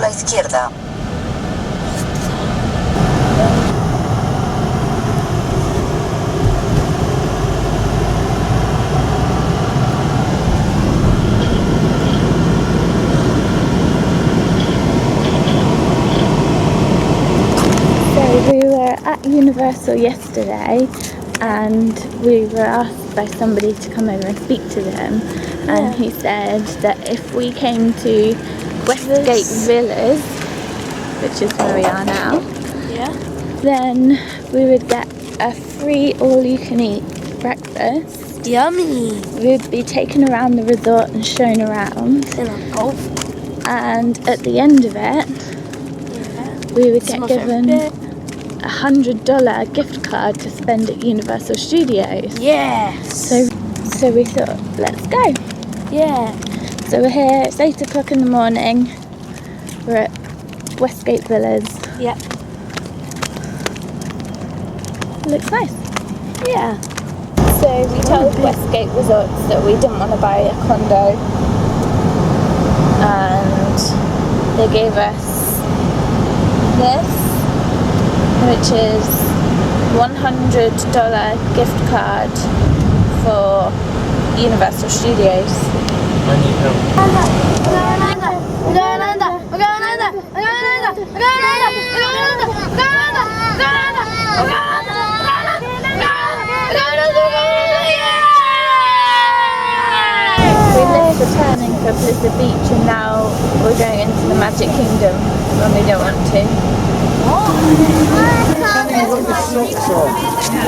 la izquierda. We were at Universal yesterday and we were asked by somebody to come over and speak to them, and he said that if we came to Westgate Villas, which is where we are now, then we would get a free all-you-can-eat breakfast. Yummy! We'd be taken around the resort and shown around, and at the end of it we would get given $100 gift card to spend at Universal Studios. Yes! So we thought, let's go. Yeah. So we're here, it's 8 o'clock in the morning. We're at Westgate Villas. Yep. Looks nice. Yeah. So we told Westgate Resorts that we didn't want to buy a condo, and they gave us this, which is $100 gift card for Universal Studios. I need help. We missed the turning for Blizzard Beach, and now we're going into the Magic Kingdom when we don't want to.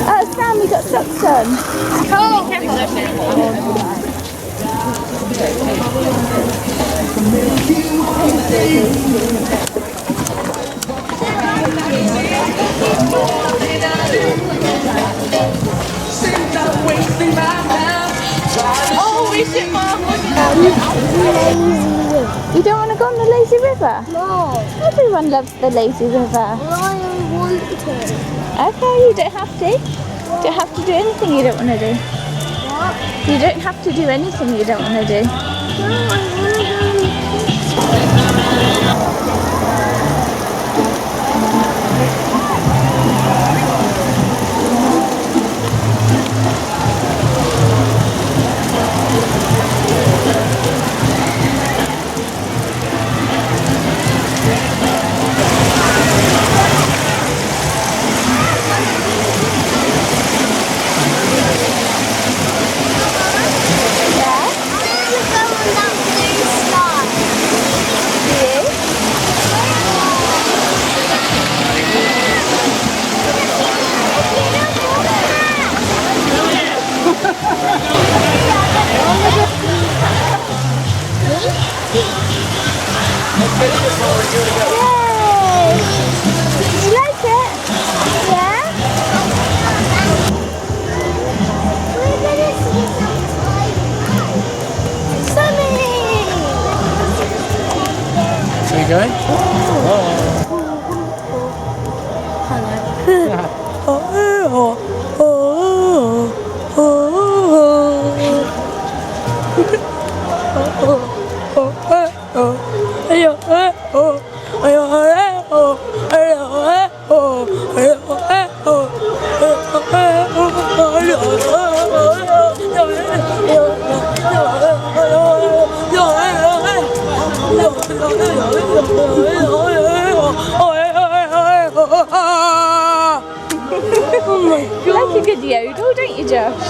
Oh, Sam, we got socks on. You don't want to go on the lazy river? No. Everyone loves the lazy river. I want to. Okay, you don't have to. You don't have to do anything you don't want to do. What? You don't have to do anything you don't want to do. No, I want to Going? You like a good yodel, don't you, Josh?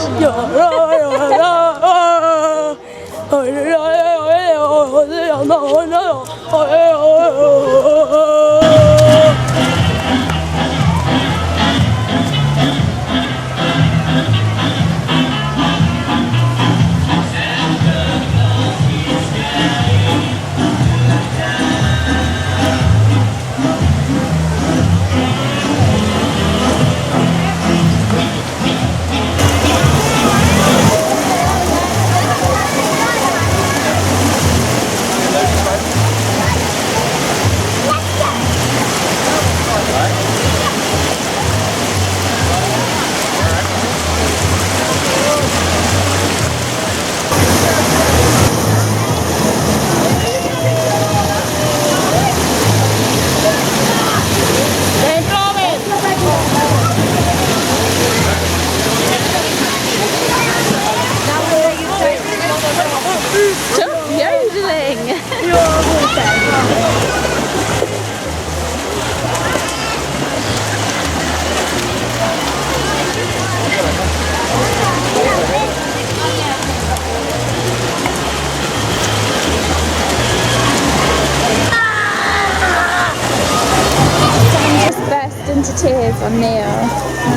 Let's go! on Neil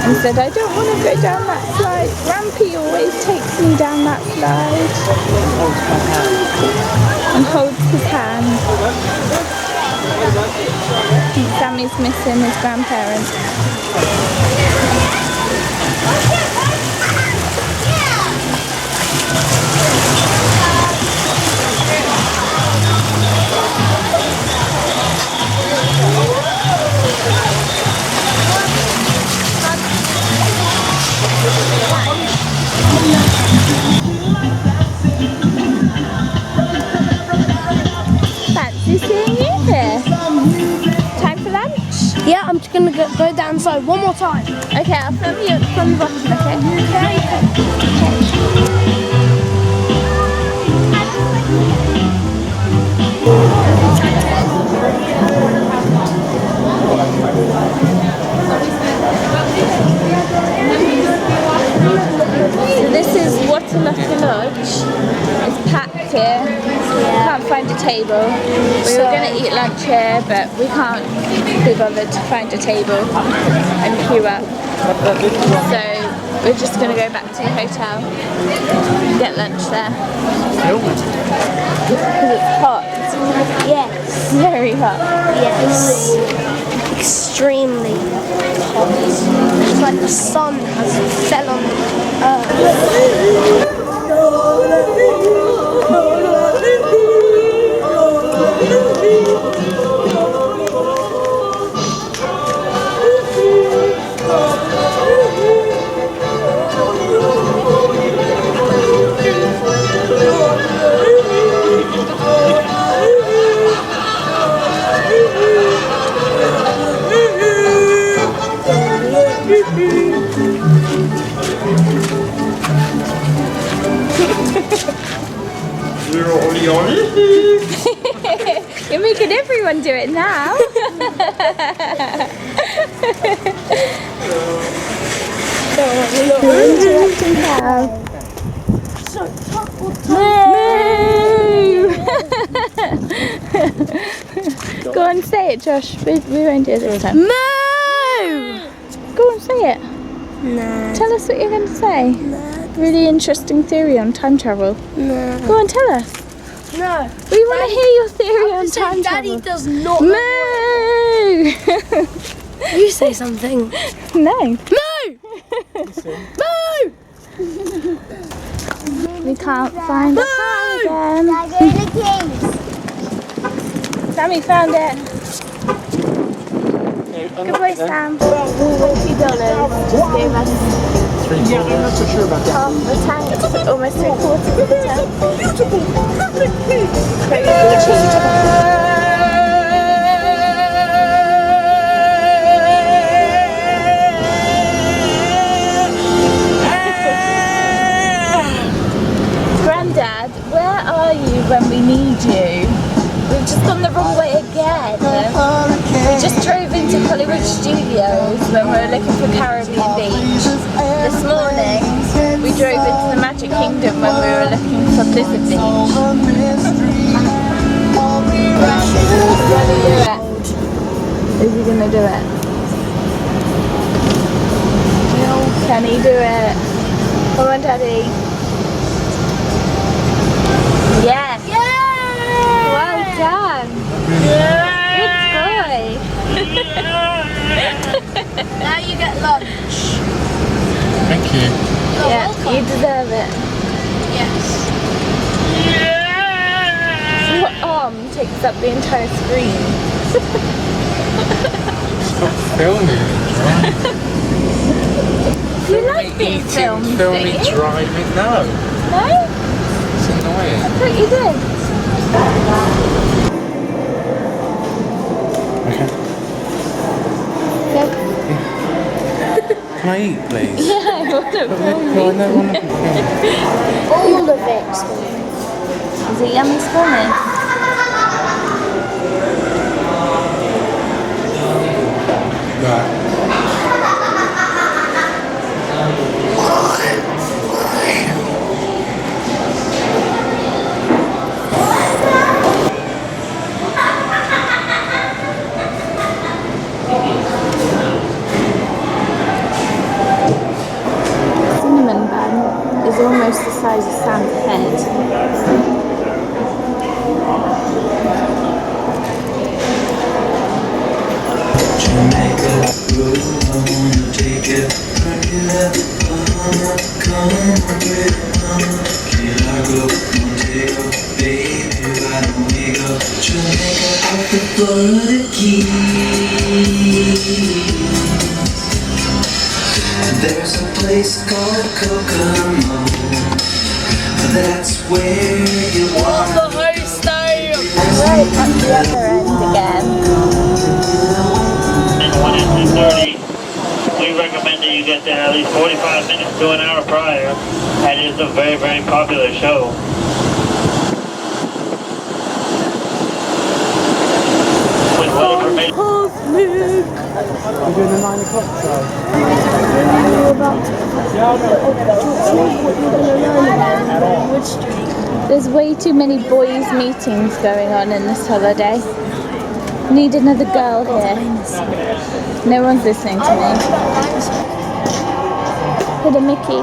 and said, I don't want to go down that slide. Grampy always takes me down that slide. And holds his hand. Sammy's missing his grandparents. Fancy seeing you here. Time for lunch? Yeah, I'm just gonna go down inside one more time. Okay, I'll film you from the bottom, okay? So this is Waterlucky Lodge. It's packed here. Can't find a table. We were going to eat lunch here, but we can't be bothered to find a table and queue up. So we're just going to go back to the hotel and get lunch there. Because it's hot. Yes. Very hot. Yes. Extremely hot. It's like the sun has fell on the earth. You're making everyone do it now. Interrupting cow. Moo! Go on, say it, Josh. We won't do it this time. Moo! Go on, say it. No. Tell us what you're going to say. No. Really interesting theory on time travel. No. Go on, tell us. No. We want to hear your theory on time Daddy travel. does not. Moo! You say something. No. Moo! Moo! We can't find the car again. Sammy found it. Good boy, Sam. $40 just gave us Yeah, I'm not so sure about that. half the tank, almost 3/4 of the tank. Beautiful, perfect piece. Crazy cheap. Granddad, where are you when we need you? We've just gone the wrong way again. We just drove into Hollywood Studios when we were looking for Caribbean Beach. This morning, we drove into the Magic Kingdom when we were looking for Blizzard Beach. Is he gonna do it? Can he do it? Come on, Daddy. Yes. Well done. Good boy. Now you get lunch. Thank you. Yeah, you deserve it. Yes. Your arm takes up the entire screen. Stop filming, right? You like being filmed, filming, don't you? driving. No, No? it's annoying. I thought you did. Okay. Yep. Can I eat, please? Yeah, I want to film No, I you. don't want to be filmed. All of it. Is it yummy spawning? Right. is almost the size of Sam's head. There's a place called Kokomo. That's where you want the host Right at the other end again. And 1 and 2:30. We recommend that you get there at least 45 minutes to an hour prior. And it is a very, very popular show. With weather permitting. We're doing the 9 o'clock show. There's way too many boys' meetings going on in this holiday. Need another girl here. No one's listening to me. Hit a Mickey.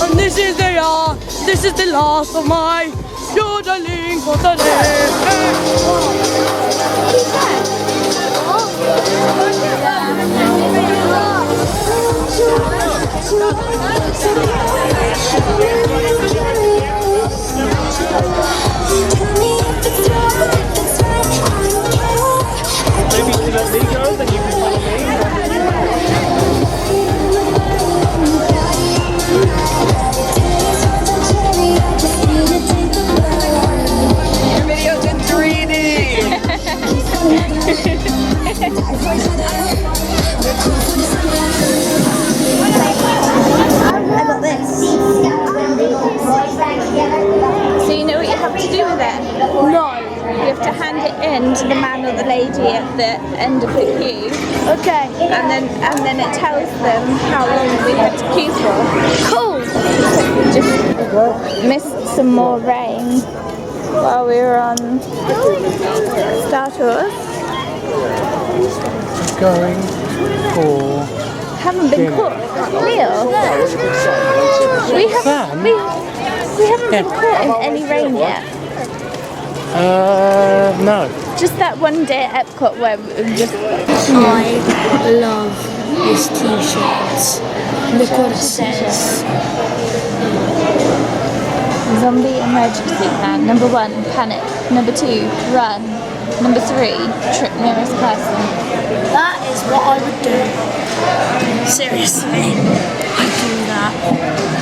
And this is the last of my yodeling for the day. Maybe to let me go, then you can follow me. Your video's in 3D. I got this. So you know what you have to do with it? No. You have to hand it in to the man or the lady at the end of the queue, Okay. and then it tells them how long we had to queue for. Cool. Just missed some more rain while we were on Star Tours. Going for Haven't been dinner. caught, Neil. We haven't been caught in any rain yet. No. Just that one day at Epcot where we just I love this t-shirt. Look what it says. zombie emergency plan. Number 1, panic. Number 2, run. Number 3, trip nearest person. That is what I would do. Seriously. I'd do that.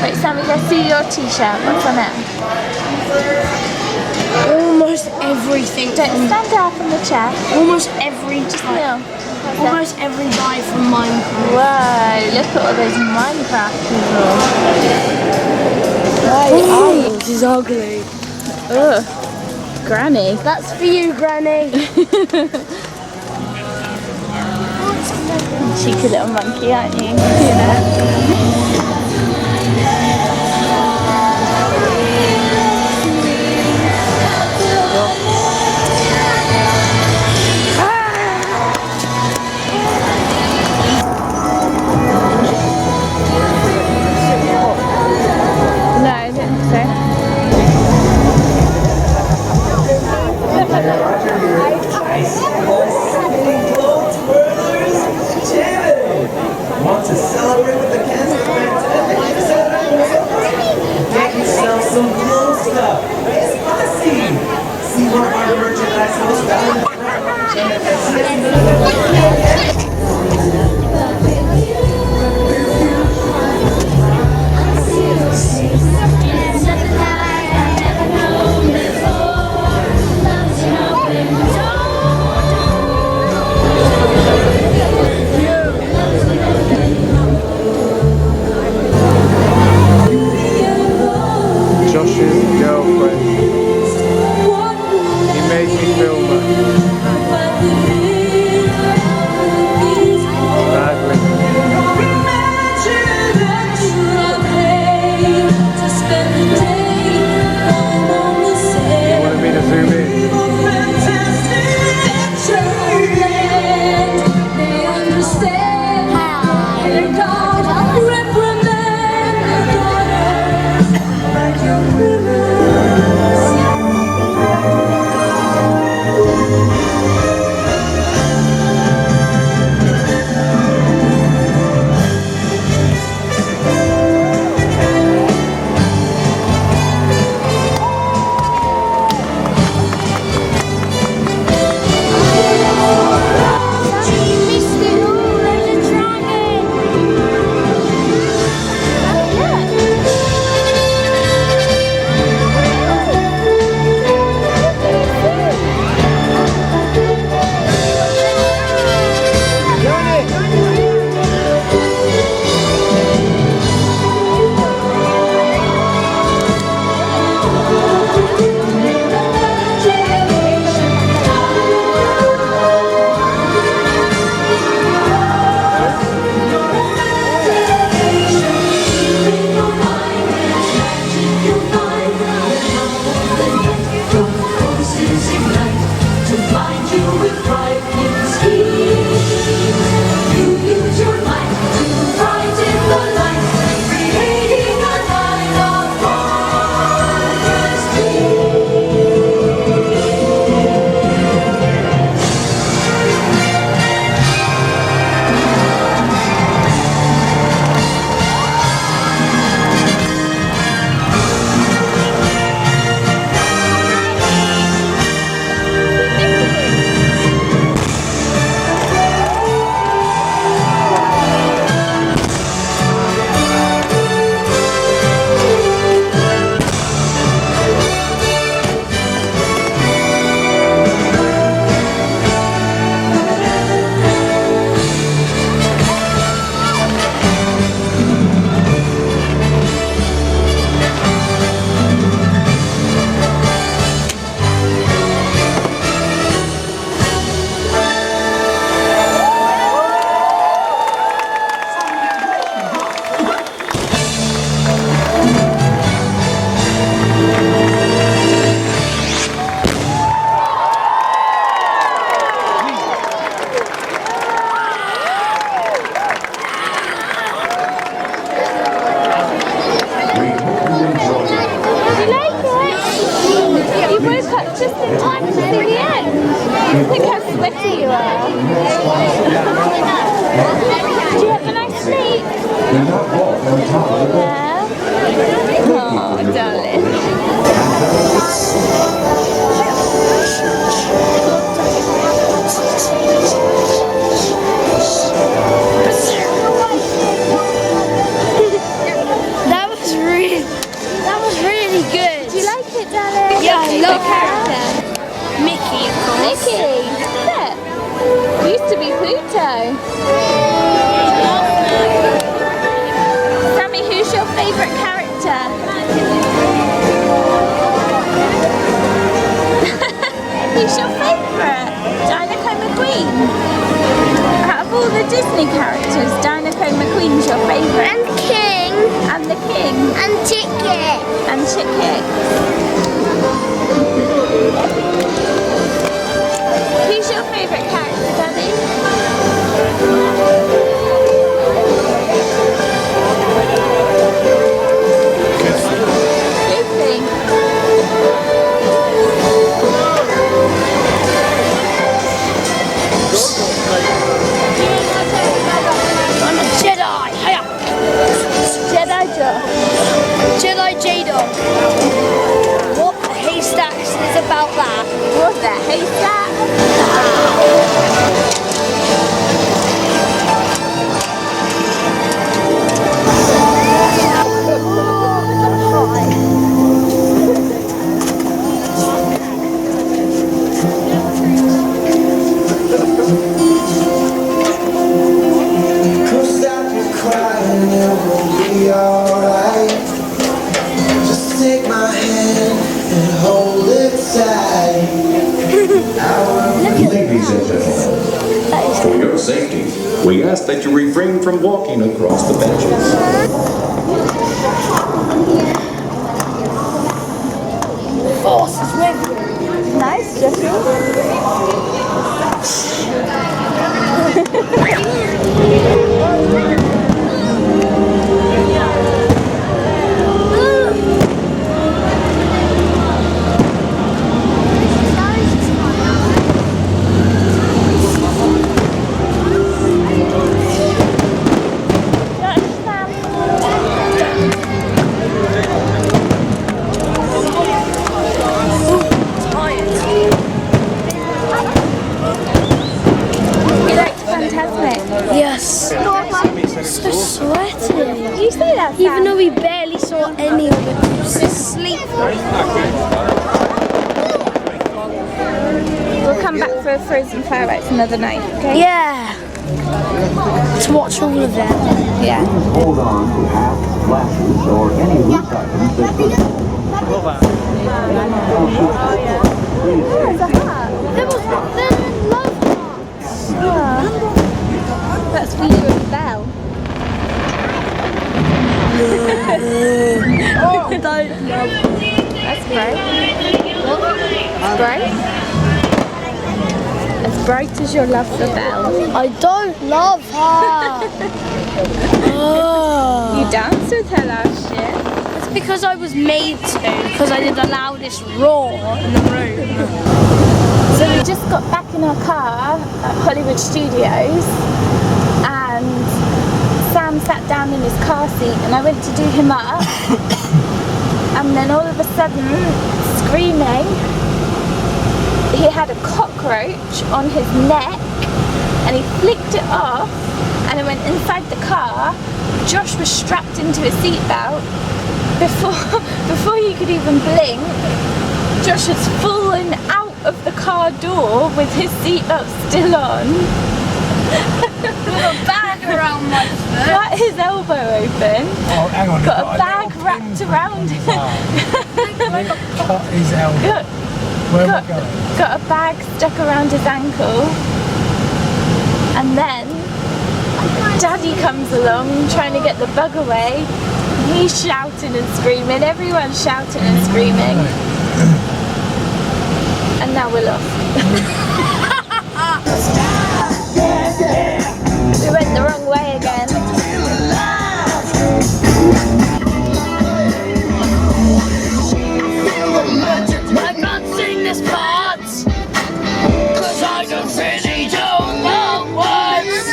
Wait, Sammy, let's see your t-shirt. What's on it? Almost everything. Don't stand up from the chair. Almost every type. Neil. Almost every guy from Minecraft. Whoa, look at all those Minecraft people. Oh, this is ugly. Ugh. Granny. That's for you, Granny. Cheeky little monkey, aren't you? You know? No, I don't think so. Want to celebrate with the kids? Get yourself some cool stuff. It's fussy. See one of our merchandise hosts down in the Josh's girlfriend. Look how sweaty you are. Did you have a nice sleep? Yeah. Oh, darling. That was really good. Do you like it, darling? Yeah, I love character. Mickey, of course. Mickey, look. Used to be Pluto. Sammy, who's your favourite character? Who's your favourite? Dinoco McQueen. Out of all the Disney characters, Dinoco McQueen's your favourite. And King. And the King. And Chicken. And Chicken. Who's your favourite character, Daddy? Goofy. I'm a Jedi. Hiya. Jedi Joe. Jedi J-Dog. What the haystacks is about that? What's that, haystack? Don't stop your crying, it will be alright. Just take my hand and hold it tight. Ladies and gentlemen, for your safety, we ask that you refrain from walking across the benches. Force is with you. Nice, Jeffrey. You like Fantasmic? Yes. So sweaty. You say that, Sam? Even though we barely saw any of it, we was asleep. We'll come back for Frozen Fireworks another night, okay? Yeah. To watch all of them. Yeah. Hold on to hats, glasses, or any loose items that could. Please bright? As bright as your love for Belle. I don't love her. You danced with her last year. It's because I was made to, because I did the loudest roar in the room. So we just got back in our car at Hollywood Studios and Sam sat down in his car seat and I went to do him up and then all of a sudden, screaming, he had a cockroach on his neck and he flicked it off and it went inside the car. Josh was strapped into his seatbelt. Before he could even blink, Josh has fallen out of the car door with his seatbelt still on. With a bag around my foot. Cut his elbow open. Oh, hang on. Got a bag wrapped around him. Cut his elbow. Where am I going? Got a bag stuck around his ankle. And then Daddy comes along trying to get the bug away. He's shouting and screaming. Everyone's shouting and screaming. And now we're off. We went the wrong way again. I can't sing this part, cause I just really don't know words.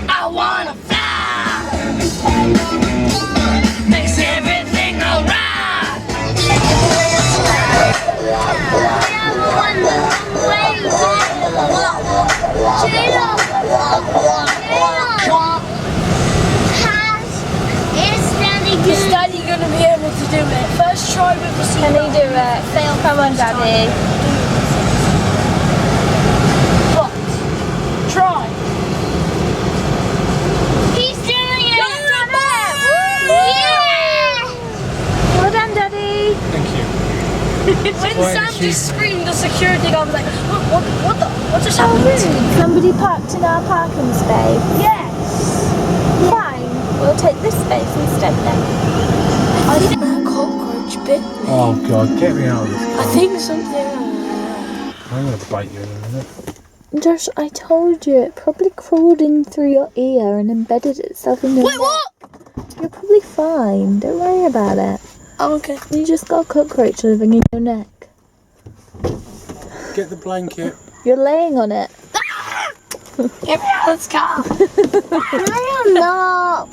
I wanna fly, makes everything alright. Is Daddy gonna be able to do it? First try with the Can he do it? Come on, Daddy. What? Try. He's doing it! Yeah! Well done, Daddy. Thank you. When Sam just screamed the security guard was like, what just happened? Somebody parked in our parking space. Yes. Fine. We'll take this space instead then. I think that cockroach bit me. Oh God, get me out of this. I think something. I'm gonna bite you in a minute. Josh, I told you, it probably crawled in through your ear and embedded itself in your Wait, neck. what? You're probably fine. Don't worry about it. Oh, okay. You just got a cockroach living in your neck. Get the blanket. You're laying on it. Get me out of this car. I am not.